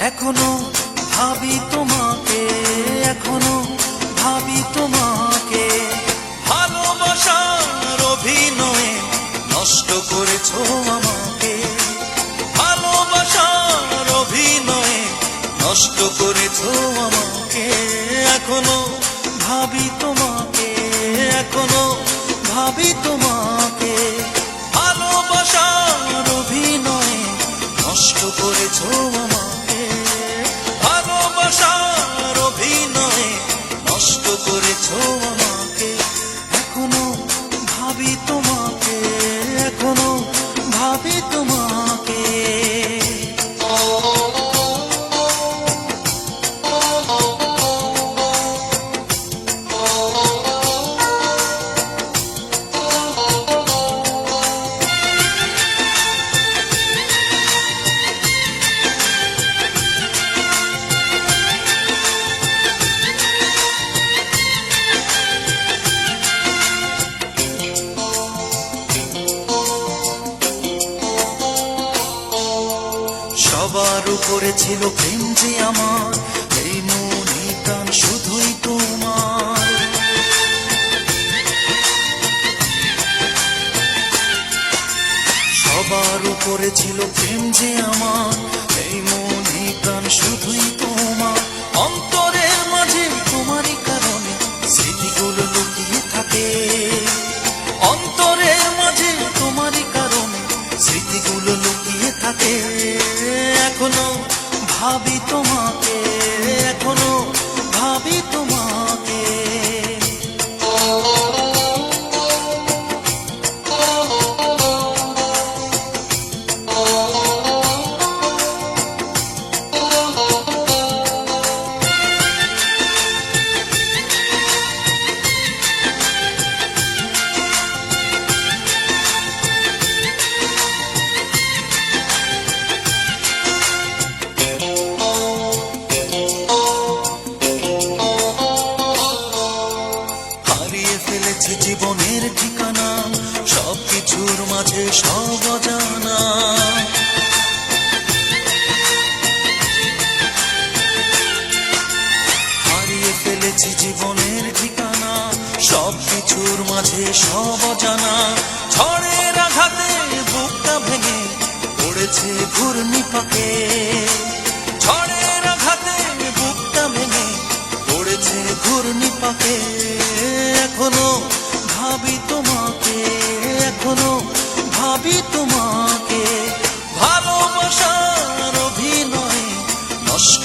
এখনো ভাবি তোমাকে, এখনো ভাবি তোমাকে। ভালোবাসার অভিনয়ে নষ্ট করেছো আমাকে, ভালোবাসার অভিনয়ে নষ্ট করেছো আমাকে। এখনো ভাবি তোমাকে, এখনো ভাবি তোমাকে। ভালোবাসার অভিনয়ে নষ্ট করেছো আমাকে, ভালোবাসার অভিনয়ে নষ্ট করেছো আমাকে। এখনো ভাবি তোমাকে, এখনো ভাবি তোমাকে। সবার উপরে ছিল প্রেম যে আমার, এই মন এই প্রাণ শুধুই তোমার। সবার উপরে ছিল প্রেম যে আমার, এই মন এই প্রাণ শুধুই তোমার। অন্তরের মাঝে তোমারই কারণে স্মৃতিগুলো লুকিয়ে থাকে, অন্তরের মাঝে তোমারই কারণে স্মৃতিগুলো লুকিয়ে থাকে। এখনো ভাবি তোমাকে, এখনো ভাবি তোমাকে। ফেলেছি জীবনের ঠিকানা, সবকিছুর মাঝে সব অজানা। হারিয়ে ফেলেছি জীবনের ঠিকানা, সবকিছুর মাঝে সব অজানা। ঝড়ের আঘাতে বুকটা ভেঙে পড়েছে ঘূর্ণিপাকে, ঝড়ের আঘাতে বুকটা ভেঙে পড়েছে ঘূর্ণিপাকে। এখনো ভাবি তোমাকে, এখনো ভাবি তোমাকে। ভালোবাসার অভিনয়ে নষ্ট